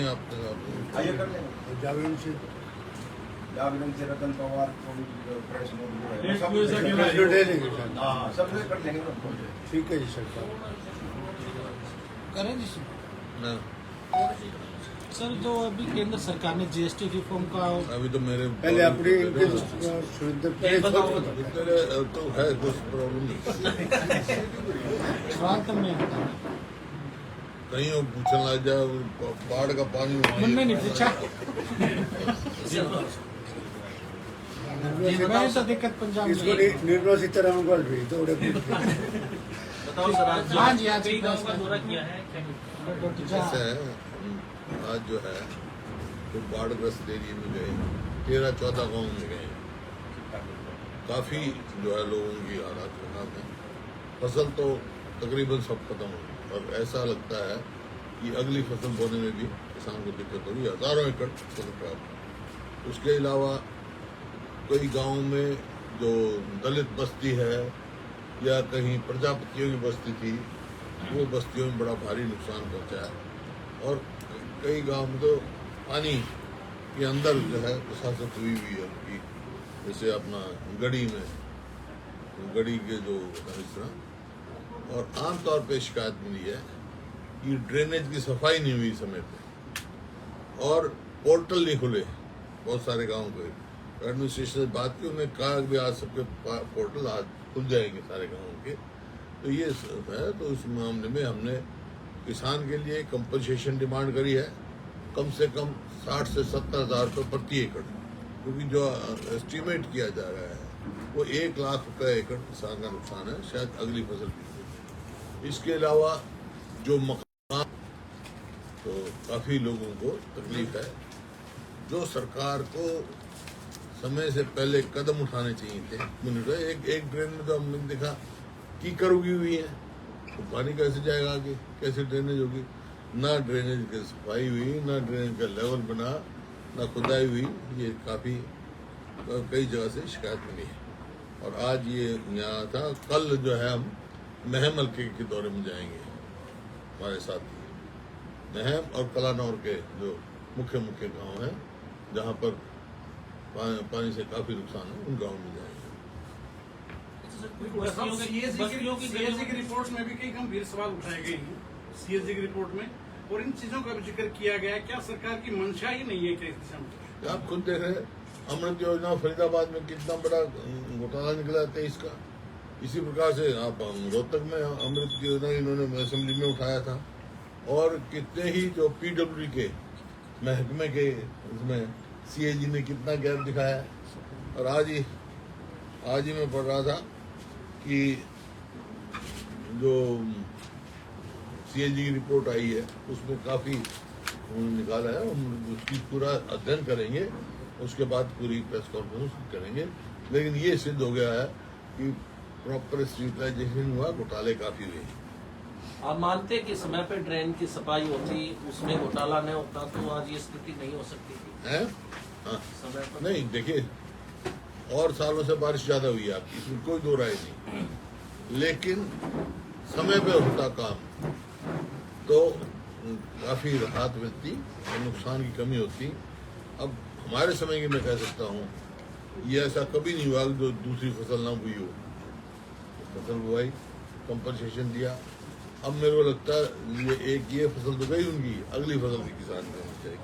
आपके साथ। आइए कर लेंगे। जागरण से रतन पवार प्रेस नोट सब कर लेंगे। ठीक है जी सरकार करें जी हाँ। सर। जो अभी केंद्र सरकार ने जीएसटी रिफॉर्म का अभी तो मेरे पहले अपने तो है कुछ प्रॉब्लम प्रांत में कहीं वो पूछने लग जाए बाढ़ का पानी मैंने नहीं पूछा। मैं तो दिक्कत पंजाब इसको में निर्मला सीतारमण को भी तो बताओ सर, आज हाँ जी, आज कई गाँव का दौरा किया है ऐसा है। आज जो है तो बाढ़ग्रस्त एरिया में गए, 13-14 गाँव में गए। काफी जो है लोगों की हालात खराब है। फसल तो तकरीबन सब खत्म हो गई और ऐसा लगता है कि अगली फसल बोने में भी किसान को दिक्कत होगी। हजारों एकड़ फसल खराब। उसके अलावा कई गाँव में जो दलित बस्ती है या कहीं प्रजापतियों की बस्ती थी, वो बस्तियों में बड़ा भारी नुकसान पहुंचा है। और कई गांव में तो पानी के अंदर जो है प्रशासक हुई है उनकी, जैसे अपना गढ़ी में, गढ़ी के जो इस तरह। और आमतौर पे शिकायत मिली है कि ड्रेनेज की सफाई नहीं हुई समय पे और पोर्टल नहीं खुले बहुत सारे गाँव के। एडमिनिस्ट्रेशन से बात की, उन्होंने कहा कि आज सबके पोर्टल आज खुल जाएंगे सारे गाँव के। तो ये है। तो इस मामले में हमने किसान के लिए कंपनसेशन डिमांड करी है, कम से कम 60 से 70 हज़ार रुपये प्रति एकड़, क्योंकि जो एस्टीमेट किया जा रहा है वो 1 लाख रुपये एकड़ किसान का नुकसान है, शायद अगली फसल भी। इसके अलावा जो मकान, तो काफ़ी लोगों को तकलीफ है। जो सरकार को समय से पहले कदम उठाने चाहिए थे। एक ड्रेन में तो हमने देखा कीकर उगी हुई है, तो पानी कैसे जाएगा आगे, कैसे ड्रेनेज होगी? ना ड्रेनेज की सफाई हुई, ना ड्रेनेज का लेवल बना, ना खुदाई हुई। ये काफ़ी कई जगह से शिकायत मिली है। और आज ये यहाँ था। कल जो है हम महम हल्के के दौरे में जाएंगे, हमारे साथी महम और कलानौर के जो मुख्य गांव हैं जहाँ पर पानी से काफ़ी नुकसान है, उन गाँव में जाएंगे। सीएसजी की रिपोर्ट में भी कई गंभीर सवाल उठाए गए हैं सीएसजी की रिपोर्ट में, और इन चीजों का भी जिक्र किया गया है। क्या सरकार की मंशा ही नहीं है क्या इस दिशा में? आप खुद देख रहे हैं अमृत योजना फरीदाबाद में कितना बड़ा घोटाला निकला 23 का। इसी प्रकार से आप रोहतक में अमृत की योजना इन्होंने असेंबली में उठाया था। और कितने ही जो पीडब्ल्यूडी के महकमे के उसमें सीएजी ने कितना गैप दिखाया है। और आज ही मैं पढ़ रहा था कि जो सीएजी की रिपोर्ट आई है उसमें काफ़ी उन्होंने निकाला है। हम उसकी पूरा अध्ययन करेंगे, उसके बाद पूरी प्रेस कॉन्फ्रेंस करेंगे। लेकिन ये सिद्ध हो गया है कि प्रॉपर यूटिलाइजेशन हुआ, घोटाले काफ़ी हुए। आप मानते हैं कि समय पे ड्रेन की सफाई होती, उसमें घोटाला नहीं होता तो आज ये स्थिति नहीं हो सकती थी? है हाँ, समय पर नहीं देखिए, और सालों से बारिश ज्यादा हुई है आपकी, इसमें कोई दो राय नहीं। लेकिन समय पे होता काम तो काफी राहत मिलती और नुकसान की कमी होती। अब हमारे समय की मैं कह सकता हूँ, ये ऐसा कभी नहीं हुआ जो दूसरी फसल ना हुई हो। फसल बुआई, कंपनसेशन दिया। अब मेरे को लगता है ये फसल तो गई उनकी, अगली फसल भी किसान को होनी चाहिए।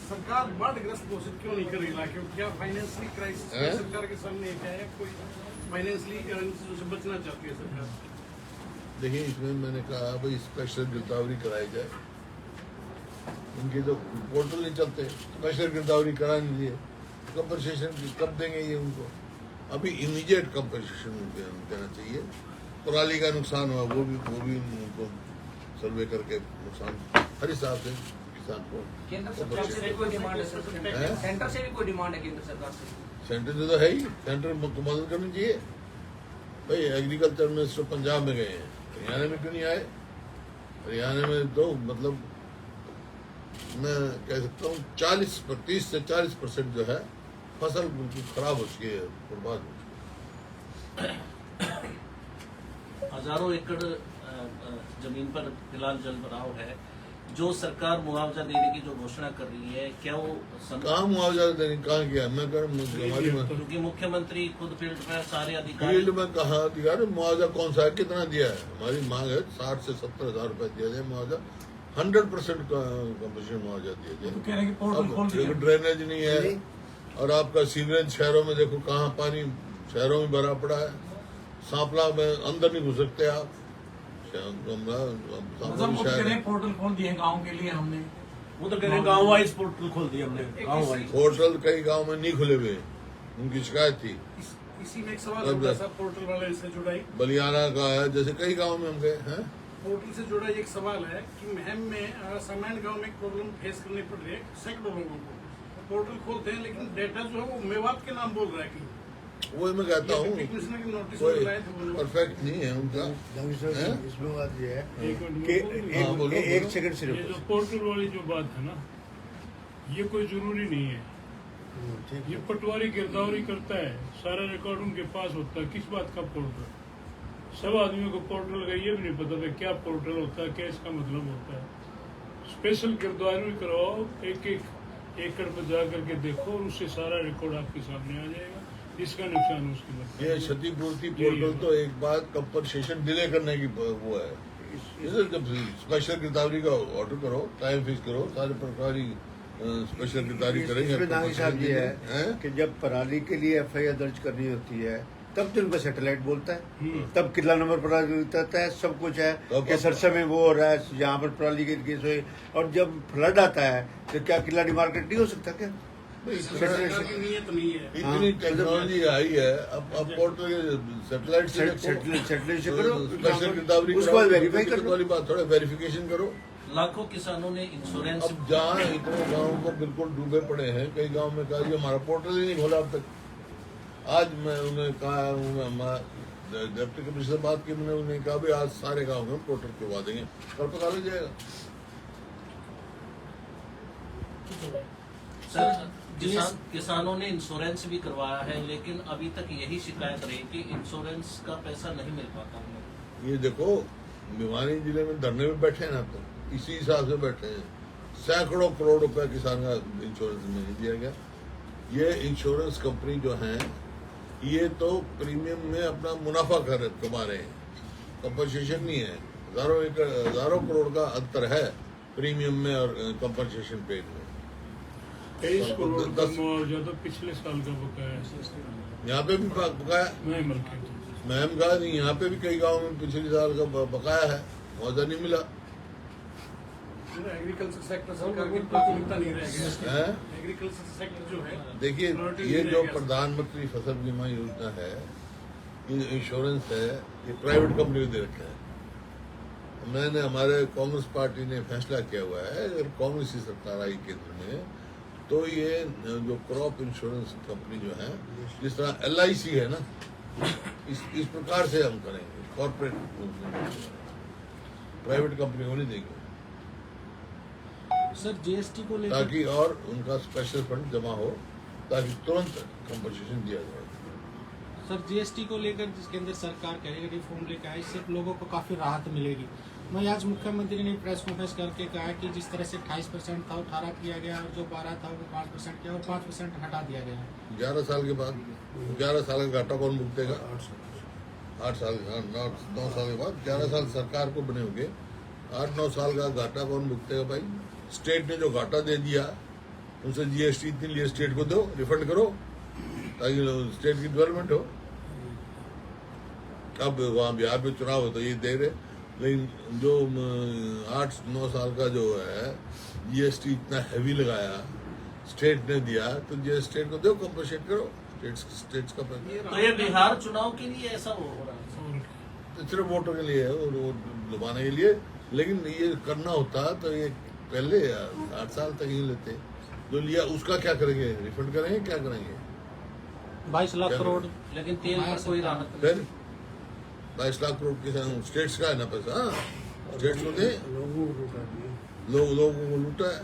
सरकार बाढ़ग्रस्त घोषित क्यों नहीं कर रही इलाके में? क्या फाइनेंशियली क्राइसिस सरकार के सामने क्या है? कोई फाइनेंशियली से बचना चाहती है सरकार? देखिए, इसमें मैंने कहा भाई स्पेशल गिरदावरी कराई जाए। उनके तो पोर्टल नहीं चलते, स्पेशल गिरदावरी करा नहीं दिए, कंपनसेशन कब देंगे ये उनको? अभी इमीडिएट कंपनसेशन देना चाहिए। पराली का नुकसान हुआ वो भी उनको सर्वे करके नुकसान हर हिसाब से किसान को। केंद्र सरकार से कोई डिमांड है? सेंटर से भी कोई डिमांड है केंद्र सरकार से? सेंटर से तो है ही, सेंटर को मदद करनी चाहिए। भाई एग्रीकल्चर मिनिस्टर पंजाब में गए हैं, हरियाणा में क्यों नहीं आए? हरियाणा में तो मतलब मैं कह सकता हूँ 30 से 40% जो है फसल बिल्कुल खराब हो चुकी है, बर्बाद हो चुकी है। हजारों एकड़ जमीन पर फिलहाल जल भराव है। जो सरकार मुआवजा देने की जो घोषणा कर रही है, क्या वो कहाँ मुआवजा देने कहाँ किया? मैं कर हमारी क्योंकि मुख्यमंत्री खुद फील्ड में सारे अधिकारी फील्ड में कहा दिया रे मुआवजा कौन सा है, कितना दिया है? हमारी मांग है 60 से 70 हजार रुपए दिया जाए मुआवजा, 100% कंपनसेशन मुआवजा दिया तो कह रहे हैं कि पोर्टल खोल जाए। दिया। अब ड्रेनेज नहीं है और आपका सीवरेज शहरों में देखो कहाँ पानी शहरों में भरा पड़ा है, सांपला में अंदर नहीं घुस सकते आप। मतलब वो कह रहे हैं पोर्टल खोल दिए गाँव के लिए हमने। वो तो कह रहे हैं गाँव वाइज पोर्टल खोल दिया हमने, गाँव वाइज। होटल कई गांव में नहीं खुले हुए, उनकी शिकायत थी। इसी में एक सवाल होगा साहब, पोर्टल वाले से जुड़ा ही, बलियाना का है, जैसे कई गांव में हम गए हैं। पोर्टल से जुड़ा एक सवाल है कि महम में सामान्य गांव में एक प्रॉब्लम फेस करनी पड़ रही है सैकड़ों लोगों को। पोर्टल खोलते हैं लेकिन डेटा जो है वो मेवात के नाम बोल रहा है कि वो मैं कहता हूँ कमिश्नर की नोटिस कोई लाए थे वो लोग। परफेक्ट नहीं है उनका। हैं? इसमें बात ये है हाँ, बोलो, कि एक बोलो। सेकंड ये सिर्फ जो पोर्टल वाली जो बात है ना, ये कोई जरूरी नहीं है। ठीक ये पटवारी गिरदावरी करता है, सारा रिकॉर्ड उनके पास होता है। किस बात का पोर्टल? सब आदमियों को पोर्टल का ये भी नहीं पता था क्या पोर्टल होता है, क्या इसका मतलब होता है। स्पेशल गिरदावरी कराओ, एक एकड़ पर जा करके देखो और उससे सारा रिकॉर्ड आपके सामने आ जाएगा। इसका नुकसान उसकी मत ये क्षतिपूर्ति पोर्टल तो एक बात कंपनसेशन डिले करने की वो है। इसे जब स्पेशल गिरदावरी का ऑर्डर करो, टाइम फिक्स करो, सारे प्रकार स्पेशल गिरदावरी करेंगे। इसमें नागी साहब ये है हैं? कि जब पराली के लिए FIR दर्ज करनी होती है तब तो उनका सैटेलाइट बोलता है, तब किला नंबर पराली होता है, सब कुछ है कि सरसा में वो हो रहा है, यहाँ पर पराली के केस हुए। और जब फ्लड आता है तो क्या किला डिमार्केट नहीं हो सकता क्या? सरकार की नीयत नहीं है। इतनी टेक्नोलॉजी आई है, अब पोर्टल सैटेलाइट से सैटेलाइट से करो, स्पेशल गिरदावरी उसके बाद वेरीफाई कर लो। वाली बात, थोड़ा वेरिफिकेशन करो। लाखों किसानों ने इंश्योरेंस अब जहाँ इतने गाँव को बिल्कुल डूबे पड़े हैं, कई गांव में कहा ये हमारा पोर्टल ही नहीं खोला अब तक। आज मैं उन्हें कहा, डिप्टी कमिश्नर से बात की, मैंने उन्हें कहा भी आज सारे गांव में पोर्टल खुलवा देंगे, कल पता लग जाएगा। सर, किसानों ने इंश्योरेंस भी करवाया है, लेकिन अभी तक यही शिकायत रही कि इंश्योरेंस का पैसा नहीं मिल पाता हमें। ये देखो भिवानी जिले में धरने में बैठे हैं ना, तो इसी हिसाब से बैठे हैं। सैकड़ों करोड़ रुपए किसान का इंश्योरेंस में नहीं दिया गया। ये इंश्योरेंस कंपनी जो है ये तो प्रीमियम में अपना मुनाफा कमा रहे हैं, कंपनसेशन नहीं है। हजारों करोड़ का अंतर है प्रीमियम में और कंपनसेशन पेड में। 23 करोड़ का मुआवजा तो पिछले साल का बकाया है। यहाँ पे भी बकाया, महम का नहीं, यहाँ पे भी कई गाँव में पिछले साल का बकाया है, मुआवजा नहीं मिला एग्रीकल्चर सेक्टर सरकार की प्राथमिकता नहीं रह गया है। एग्रीकल्चर सेक्टर जो है, देखिए ये जो प्रधानमंत्री फसल बीमा योजना है, ये इंश्योरेंस है, ये प्राइवेट कंपनी को दे रखा है। मैंने हमारे कांग्रेस पार्टी ने फैसला किया हुआ है, अगर कांग्रेस की सरकार आई केंद्र में तो ये जो क्रॉप इंश्योरेंस कंपनी जो है, जिस तरह LIC है ना, इस प्रकार से हम करेंगे। कॉर्पोरेट प्राइवेट कंपनी को नहीं देंगे, सर GST को लेकर ताकि और उनका स्पेशल फंड जमा हो, ताकि तुरंत कंपनसेशन दिया जाए। सर GST को लेकर जिस केंद्र सरकार कहेगी रिफॉर्म लेकर आए, इससे लोगों को काफी राहत मिलेगी। मैं आज मुख्यमंत्री ने प्रेस कॉन्फ्रेंस करके कहा कि जिस तरह से 28% था 18 किया गया, और जो 12 था वो 5% किया और 5% हटा दिया गया। 11 साल के बाद 11 साल का घाटा कौन भुगतेगा? 8 साल 9 साल के बाद 11 साल सरकार को बने होंगे, 8-9 साल का घाटा कौन भुगतेगा भाई? स्टेट ने जो घाटा दे दिया उनसे GST इतनी लिए स्टेट को दो, रिफंड करो, ताकि स्टेट की डेवलपमेंट हो। अब वहाँ बिहार में चुनाव हो तो ये दे रहे, लेकिन जो 8-9 साल का जो है GST इतना हैवी लगाया स्टेट ने दिया, तो स्टेट को दो, कंपनसेट करो स्टेट्स का पैसा। तो ये बिहार चुनाव के लिए ऐसा हो रहा है? तो सिर्फ वोटों के लिए है, वोट लुभाने के लिए। लेकिन ये करना होता तो ये पहले 8 साल तक ही लेते। जो लिया उसका क्या करेंगे? रिफंड करेंगे, क्या करेंगे? 22 लाख करोड़। लेकिन तेल पर कोई राहत नहीं। फिर 22 लाख करोड़ किसान स्टेट्स का है ना पैसा, स्टेट्स को दे, लोगों को लूटा दिया। लोगों को लूटा है।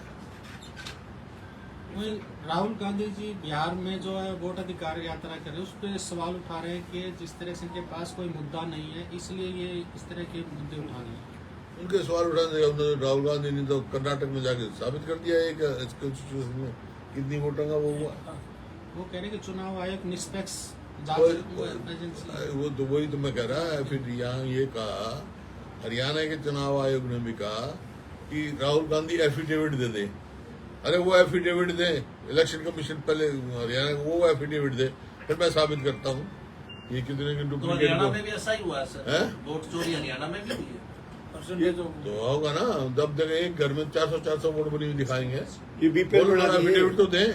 वहीं राहुल गांधी जी बिहार में जो है वोट अधिकार यात्रा कर रहे हैं, उस पर सवाल उठा रहे हैं कि जिस तरह से इनके पास कोई मुद्दा नहीं है, इसलिए ये इस तरह के मुद्दे उठा रहे हैं। उनके सवाल उठाने से राहुल गांधी ने तो कर्नाटक में जाके साबित कर दिया है कि इस कॉन्स्टिट्यूशन में कितनी वोटों का वो हुआ। वो कह रहे कि चुनाव आयोग निष्पक्ष वो तो वही तो मैं कह रहा है। फिर यहाँ ये कहा, हरियाणा के चुनाव आयोग ने भी कहा कि राहुल गांधी एफिडेविट दे दे। अरे वो एफिडेविट दे, इलेक्शन कमीशन पहले हरियाणा को वो एफिडेविट दे, फिर मैं साबित करता हूँ ये कितने के तो डुप्लीकेट हरियाणा में भी ऐसा ही हुआ है सर, वोट चोरी हरियाणा में भी हुई है। ये तो होगा ना, जब तक एक घर में 400 वोट बनी हुई दिखाएंगे, ये बीपीएल बना दिए। एफिडेविट तो दें।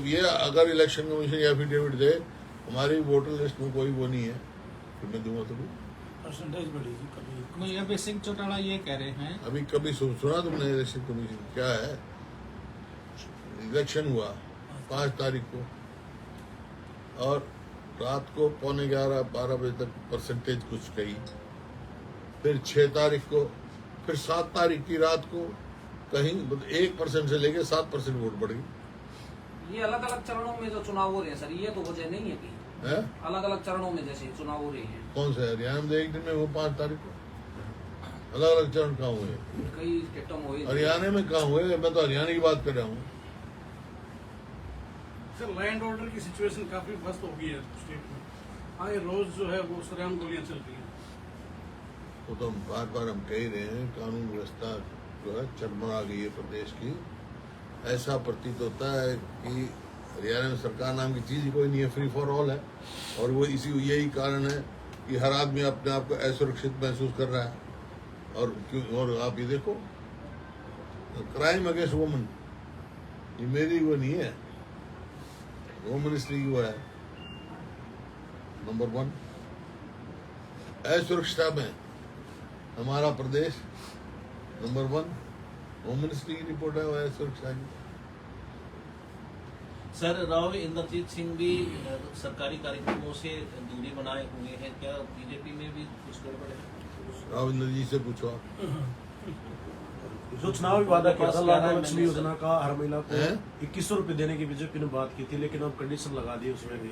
ये अगर इलेक्शन कमीशन एफिडेविट दे हमारी वोटर लिस्ट में कोई वो नहीं है, फिर मैं दूंगा तो परसेंटेज बढ़ेगी कभी। नहीं, अभय सिंह चौटाला ये कह रहे हैं। अभी कभी सुना तुमने इलेक्शन कमीशन क्या है? इलेक्शन हुआ 5 तारीख को और रात को 11:45 बजे तक परसेंटेज कुछ कही, फिर 6 तारीख को, फिर 7 तारीख की रात को कहीं 1% से लेके 7% वोट बढ़ गई। ये अलग अलग चरणों में जो चुनाव हो रहे हैं सर, ये तो वजह नहीं है कि अलग अलग चरणों में जैसे चुनाव हो रहे हैं। कौन सा हरियाणा में एक दिन में वो 5 तारीख को अलग अलग चरण कहाँ हुए? कई टेटम हुए हरियाणा में कहाँ हुए? मैं तो हरियाणा की बात कर रहा हूँ। सर लॉ एंड ऑर्डर की सिचुएशन काफी मस्त हो गई है स्टेट में, आए रोज जो है वो सरेआम गोलियां चल रही हैं। वो तो बार बार हम कह ही रहे हैं, कानून व्यवस्था जो है चरमरा गई है प्रदेश की। ऐसा प्रतीत होता है कि हरियाणा में सरकार नाम की चीज ही कोई नहीं है, फ्री फॉर ऑल है। और वो यही कारण है कि हर आदमी अपने आप को असुरक्षित महसूस कर रहा है। और आप ये देखो, क्राइम अगेंस्ट वुमन ये मेरी वो नहीं है, होम मिनिस्ट्री की वो है नंबर 1। असुरक्षता में हमारा प्रदेश नंबर 1, होम मिनिस्ट्री की रिपोर्ट है वो असुरक्षा की। सर राव इंद्रजीत सिंह भी सरकारी कार्यक्रमों से दूरी बनाए हुए हैं, क्या बीजेपी में भी कुछ गड़बड़ है? राव इंद्र जी से पूछो आप। जो चुनावी वादा किया था लाडली लक्ष्मी योजना का हर महिला को हैं? 2100 रुपए देने की बीजेपी ने बात की थी, लेकिन अब कंडीशन लगा दी उसमें भी।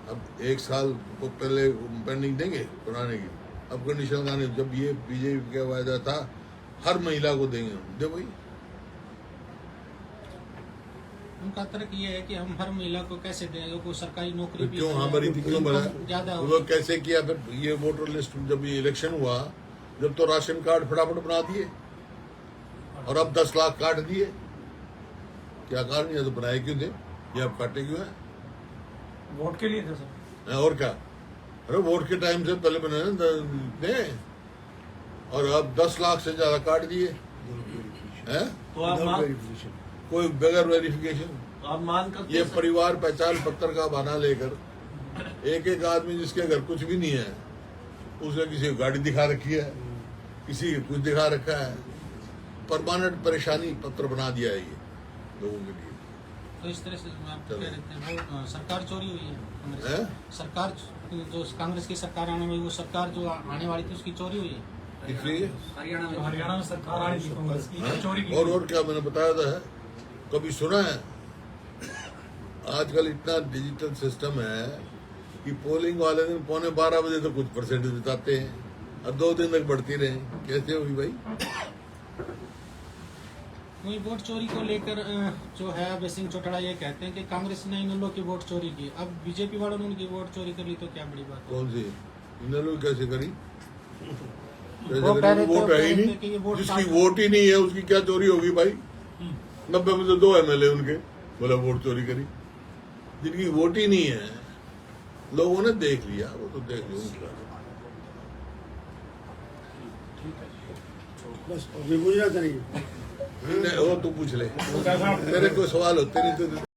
अब 1 साल को पहले पेंडिंग देंगे पुराने की, अब कंडीशन लगाने। जब ये बीजेपी का वायदा था हर महिला को देंगे, दे भाई। उनका तर्क ये है कि हम हर महिला को कैसे दें, को सरकारी नौकरी भी क्यों हमारी थी, क्यों बोला ज्यादा वो कैसे किया? फिर ये वोटर लिस्ट जब ये इलेक्शन हुआ, जब तो राशन कार्ड फटाफट बना दिए और अब 10 लाख काट दिए। क्या कारण है? तो बनाए क्यों थे? ये अब काटे क्यों है? वोट के लिए था सर। और क्या? अरे वोट के टाइम से पहले बनाए दे, और अब 10 लाख से ज्यादा काट दिए हैं। तो आप मान कोई बगैर वेरिफिकेशन। आप मान कर ये परिवार पहचान पत्र का बहाना लेकर एक आदमी जिसके घर कुछ भी नहीं है, उसने किसी को गाड़ी दिखा रखी है, किसी को कुछ दिखा रखा है, परमानेंट परेशानी पत्र बना दिया है ये लोगों के लिए। तो इस तरह से आप कह रहे थे वो सरकार चोरी हुई है कांग्रेस हैं? सरकार जो कांग्रेस की सरकार आने में, वो सरकार जो आने वाली थी उसकी चोरी हुई है। इसलिए हरियाणा में सरकार आई थी कांग्रेस की, चोरी की। और क्या मैंने बताया था, कभी सुना है? आजकल इतना डिजिटल सिस्टम है कि पोलिंग वाले दिन 11:15 बजे तो कुछ परसेंटेज बताते हैं और 2 दिन तक बढ़ती रहे। कैसे होगी भाई? वही वोट चोरी को लेकर जो है अभय सिंह चौटाला ये कहते हैं कि कांग्रेस ने इन लोगों की वोट चोरी की, अब बीजेपी वालों ने उनकी वोट चोरी कर ली तो क्या बड़ी बात है? कौन सी इन्होंने कैसे करी? वो कह रहे थे वोट है ही कि ये वोट नहीं, जिसकी वोट ही नहीं है उसकी क्या चोरी होगी भाई? 90 में से 2 MLA उनके बोला वोट चोरी करी। जिनकी वोट ही नहीं है लोगों ने देख लिया, वो तो देख लिया। बस अभी बुझना चाहिए। वो तू पूछ ले, तेरे कोई सवाल हो तेरी तो